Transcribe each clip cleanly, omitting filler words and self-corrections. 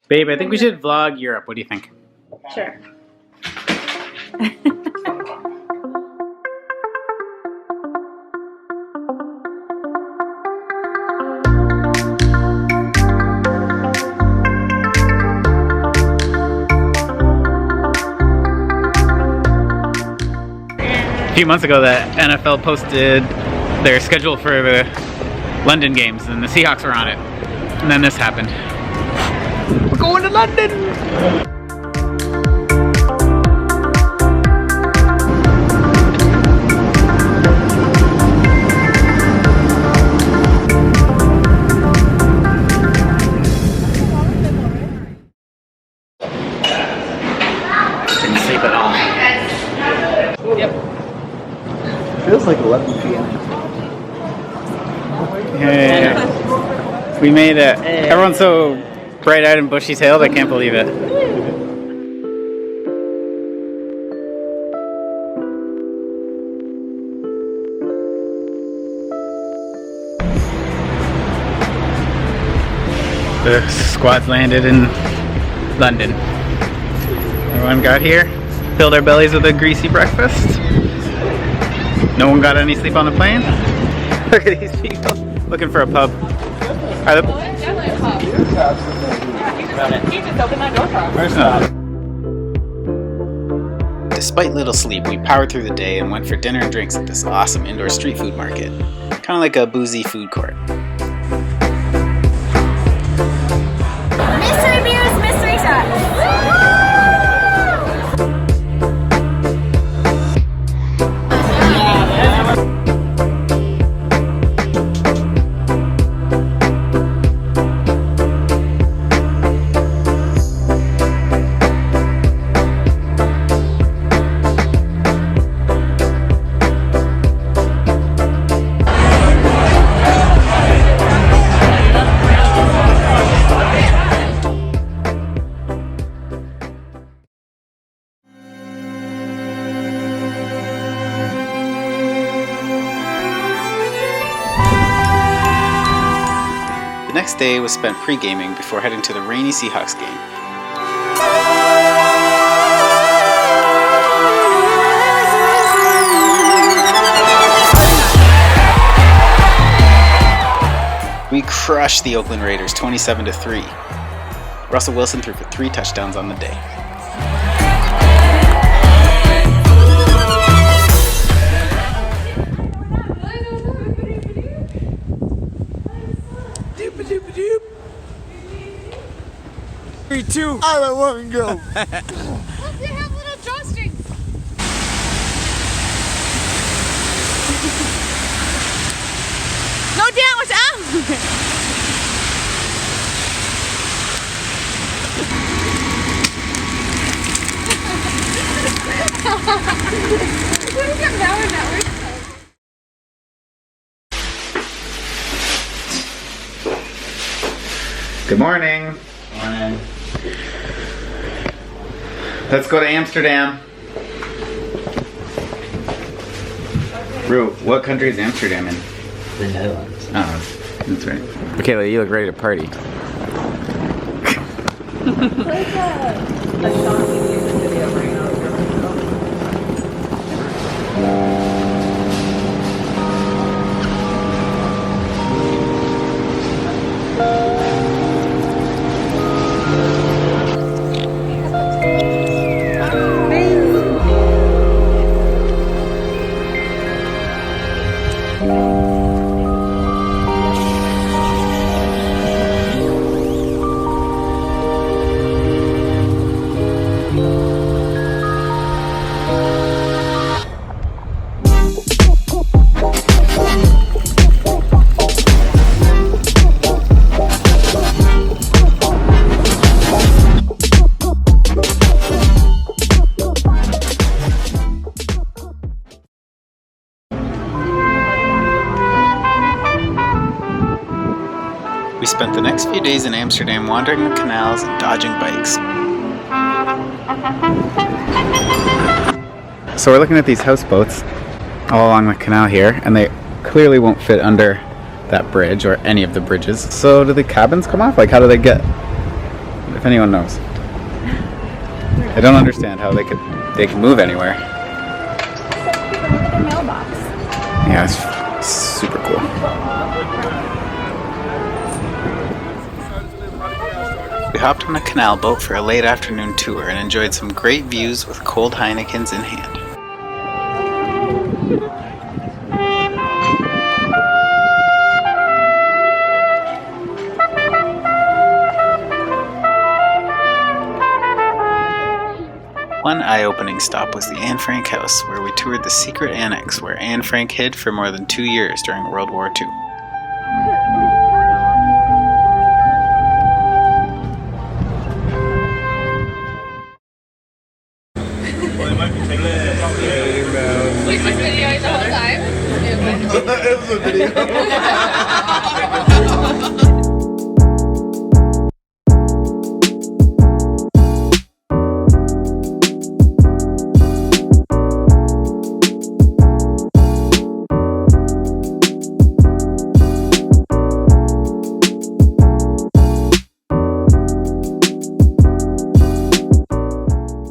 Babe, I think we should vlog Europe. What do you think? Sure. A few months ago, the NFL posted their schedule for the London games, and the Seahawks were on it. And then this happened. We're going to London! Didn't sleep at all. Yep. Feels like 11 p.m. Yeah. We made it. Everyone's so bright-eyed and bushy-tailed, I can't believe it. The squad's landed in London. Everyone got here, filled our bellies with a greasy breakfast. No one got any sleep on the plane. Look at these people looking for a pub. Are the... Definitely a pub. He just opened that door for us. Where's that? Despite little sleep, we powered through the day and went for dinner and drinks at this awesome indoor street food market. Kind of like a boozy food court. Mystery beers, mystery shots. The next day was spent pre-gaming before heading to the rainy Seahawks game. We crushed the Oakland Raiders 27-3. Russell Wilson threw for 3 touchdowns on the day. I don't want to go. Look, they have little drawstrings. No, Dan, what's up? Good morning. Morning. Let's go to Amsterdam. Bro, what country is Amsterdam in? The Netherlands. Oh, that's right. Michaela, you look ready to party. We spent the next few days in Amsterdam wandering the canals and dodging bikes. So we're looking at these houseboats all along the canal here, and they clearly won't fit under that bridge or any of the bridges. So do the cabins come off? Like, how do they get If anyone knows. I don't understand how they could move anywhere. Their mailbox. Yeah, it's super cool. We hopped on a canal boat for a late afternoon tour and enjoyed some great views with cold Heinekens in hand. One eye-opening stop was the Anne Frank house, where we toured the secret annex where Anne Frank hid for more than 2 years during World War II. Wait, was videoing the whole time? It was a video.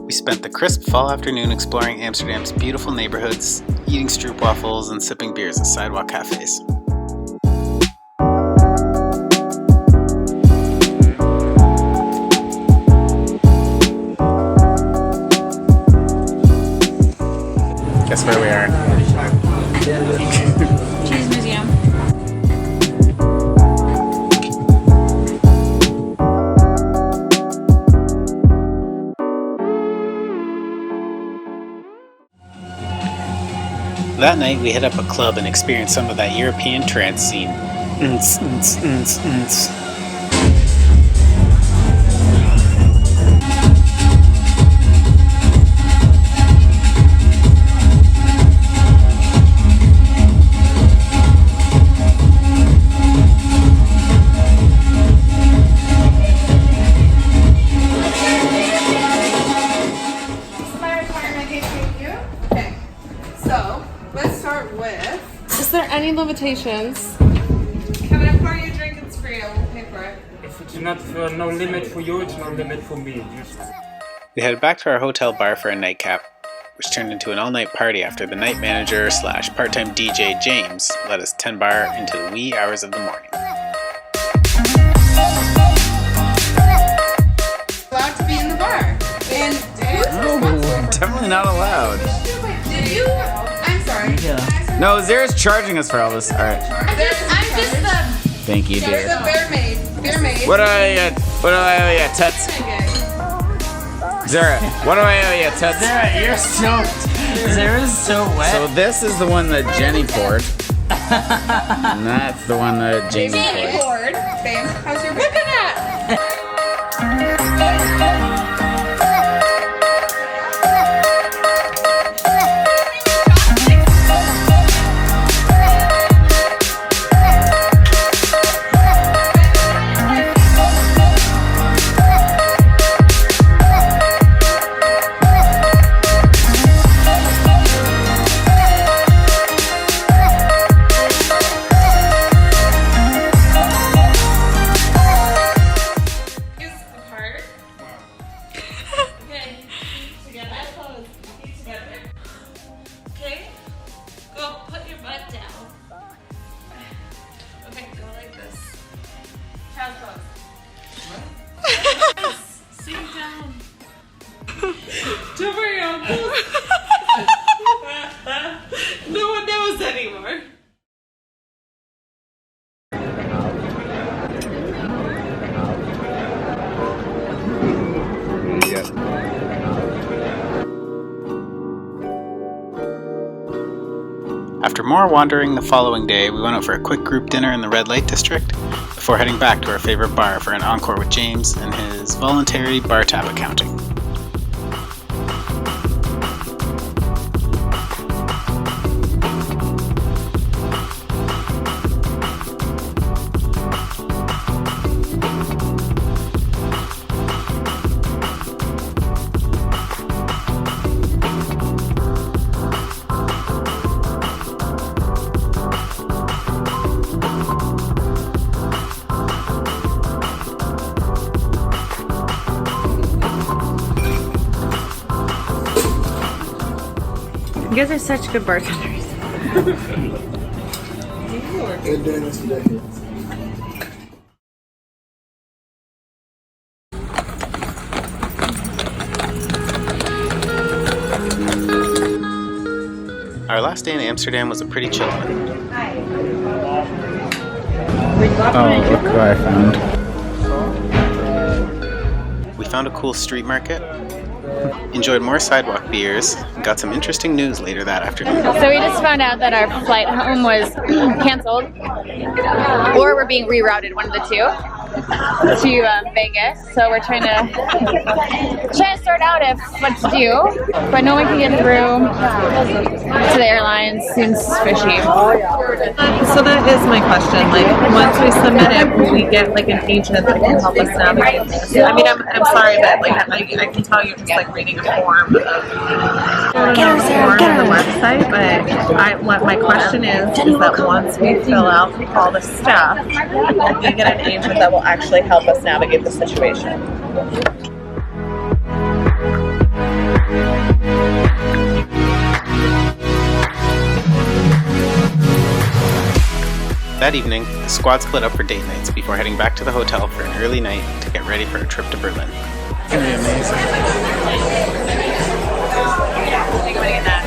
We spent the crisp fall afternoon exploring Amsterdam's beautiful neighborhoods, eating stroopwafels and sipping beers at sidewalk cafes. Guess where we are? Cheese museum. That night we hit up a club and experienced some of that European trance scene. Is there any limitations? Can I pour you a drink? It's free. I will pay for it. If it's not no limit for you, it's no limit for me. We headed back to our hotel bar for a nightcap, which turned into an all-night party after the night manager / part-time DJ James let us 10 bar into the wee hours of the morning. Allowed to be in the bar. And Definitely not allowed. did you? I'm sorry. No, Zara's charging us for all this. Alright. I'm just the. Thank you, There's dear. the bear maid. Bear maid. What do I owe you, Tuts? Zara, what do I owe you, Tuts? Zara, you're soaked. Zara's so wet. So this is the one that Jenny poured. And that's the one that Jamie poured. Board. Babe, how's your whipping at? Don't worry, Uncle. No one knows anymore. After more wandering the following day, we went out for a quick group dinner in the red light district before heading back to our favorite bar for an encore with James and his voluntary bar tab accounting. You guys are such good bartenders. Been doing this for decades. Our last day in Amsterdam was a pretty chill one. Oh, look what I found. We found a cool street market, enjoyed more sidewalk beers, and got some interesting news later that afternoon. So we just found out that our flight home was canceled, or we're being rerouted, one of the two, to Vegas. So we're trying to sort out what to do, but no one can get through to the airlines. Seems fishy. So that is my question. Like, once we submit it, will we get like an agent that can help us navigate this? I mean, I'm sorry that like I can tell you're just like reading a form on the website, but what my question is that once we fill out all the stuff, will we get an agent that will actually help us navigate the situation? That evening, the squad split up for date nights before heading back to the hotel for an early night to get ready for a trip to Berlin. It's gonna be amazing. I think I'm gonna get that.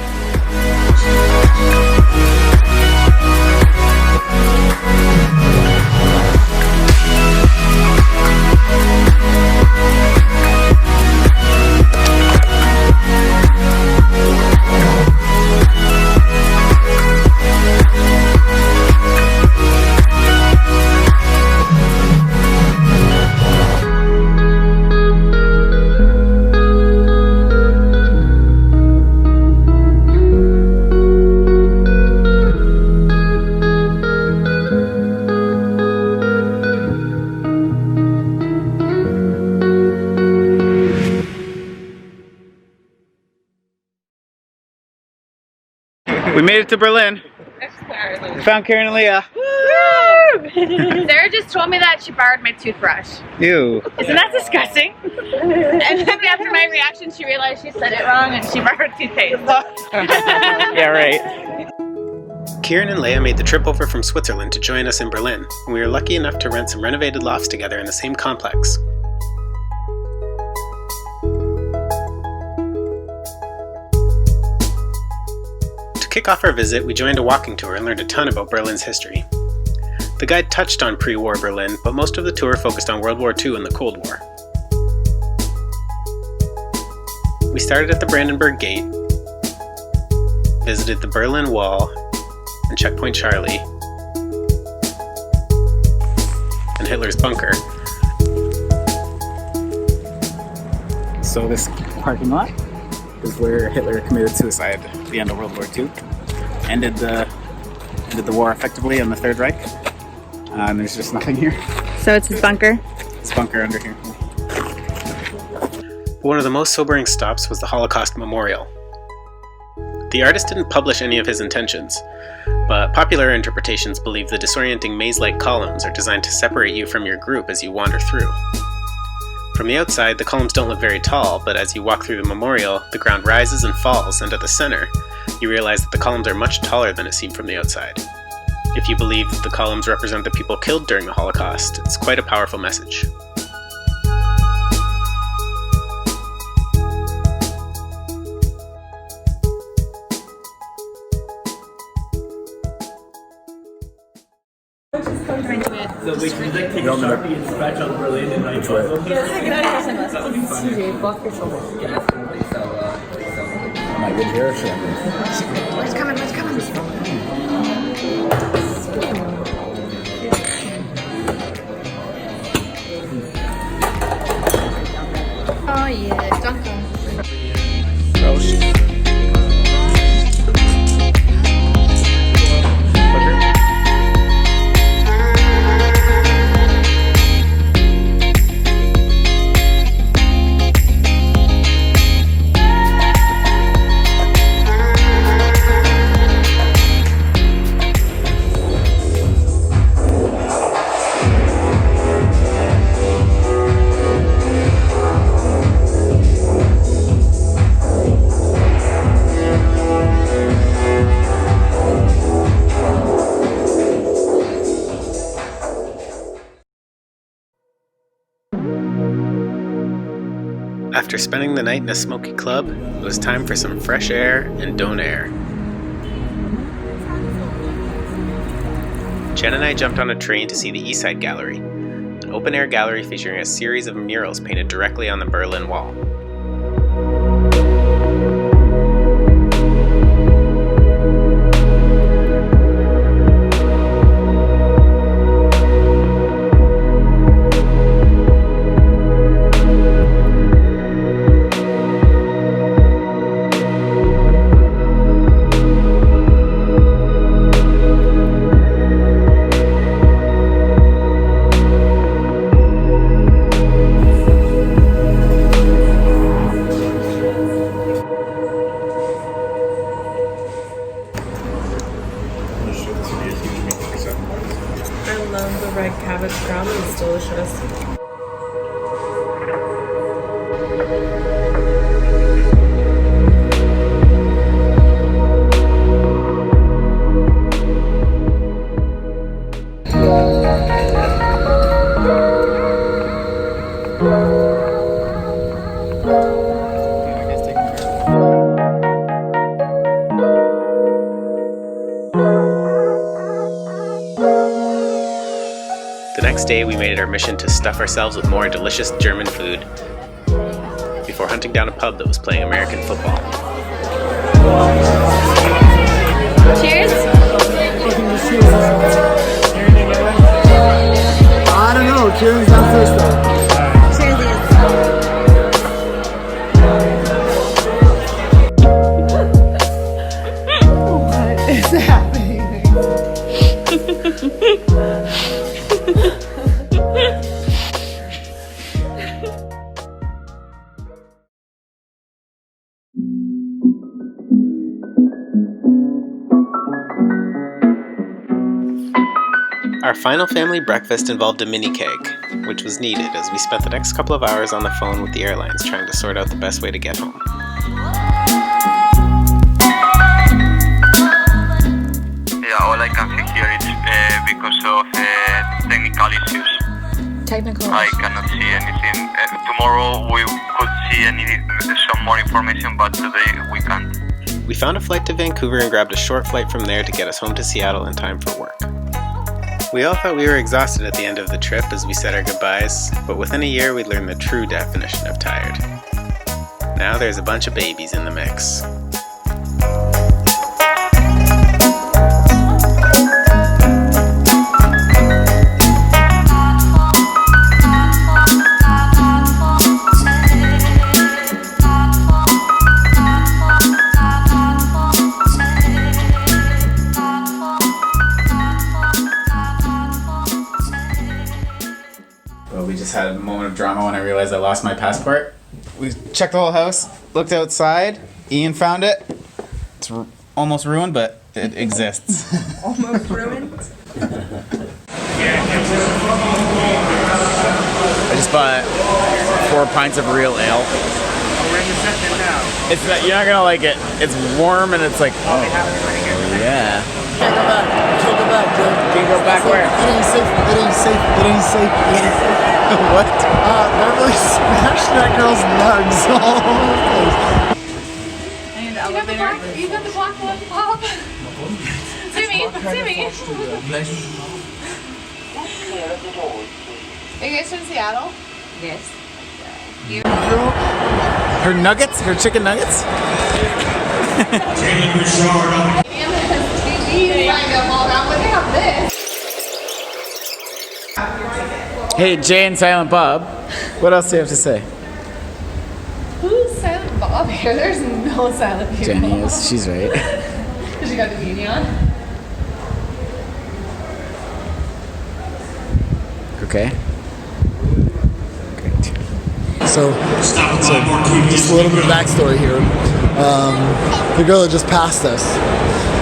We made it to Berlin. We found Karen and Leah. Sarah just told me that she borrowed my toothbrush. Ew. Isn't that disgusting? And then after my reaction, she realized she said it wrong and she borrowed toothpaste. Yeah, right. Kieran and Leia made the trip over from Switzerland to join us in Berlin, and we were lucky enough to rent some renovated lofts together in the same complex. To kick off our visit, we joined a walking tour and learned a ton about Berlin's history. The guide touched on pre-war Berlin, but most of the tour focused on World War II and the Cold War. We started at the Brandenburg Gate, visited the Berlin Wall, and Checkpoint Charlie, and Hitler's bunker. So this parking lot is where Hitler committed suicide at the end of World War II. Ended the war effectively on the Third Reich. And there's just nothing here. So it's his bunker? It's bunker under here. One of the most sobering stops was the Holocaust Memorial. The artist didn't publish any of his intentions, but popular interpretations believe the disorienting maze-like columns are designed to separate you from your group as you wander through. From the outside, the columns don't look very tall, but as you walk through the memorial, the ground rises and falls, and at the center, you realize that the columns are much taller than it seemed from the outside. If you believe that the columns represent the people killed during the Holocaust, it's quite a powerful message. Oh yeah, danke. After spending the night in a smoky club, it was time for some fresh air and donair. Jen and I jumped on a train to see the Eastside Gallery, an open-air gallery featuring a series of murals painted directly on the Berlin Wall. I love the red cabbage crumb. It's delicious. The next day, we made it our mission to stuff ourselves with more delicious German food before hunting down a pub that was playing American football. Cheers. I don't know. Kieran's not first though. What is happening? Our final family breakfast involved a mini keg, which was needed as we spent the next couple of hours on the phone with the airlines trying to sort out the best way to get home. Yeah, all I can see here is because of technical issues. I cannot see anything. Tomorrow we could see some more information, but today we can't. We found a flight to Vancouver and grabbed a short flight from there to get us home to Seattle in time for work. We all thought we were exhausted at the end of the trip as we said our goodbyes, but within a year we learned the true definition of tired. Now there's a bunch of babies in the mix. We just had a moment of drama when I realized I lost my passport. We checked the whole house, looked outside, Ian found it. It's almost ruined, but it exists. Almost ruined. I just bought 4 pints of real ale. It's not, you're not gonna like it. It's warm and it's like, oh yeah. Can't go back. Can't go back, dude. Can't go back where? It ain't safe. It ain't safe. It ain't safe. It ain't safe. What? Beverly smashed that girl's nugs all over the place. You got the black one. Timmy. Are you guys from Seattle? Yes. Her nuggets? Her chicken nuggets? Hey, Jay and Silent Bob. What else do you have to say? Who's Silent Bob here? There's no silent people. Jenny is. She's right. Because you got the beanie on. Okay. Great. So just a little bit of backstory here. The girl that just passed us,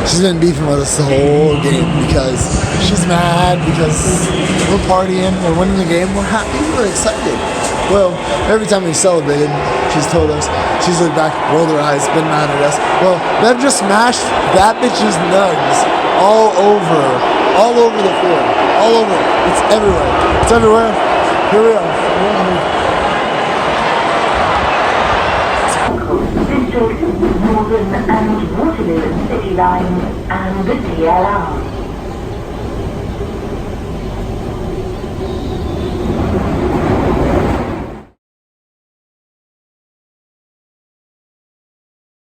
she's been beefing with us the whole game because she's mad because we're partying, we're winning the game, we're happy, we're excited. Well, every time we celebrated, she's told us, she's looked back, rolled her eyes, been mad at us. Well, they've just smashed that bitch's nugs all over the floor, all over. It's everywhere. It's everywhere. Here we are. District, Northern and Waterloo City Lines and the DLR.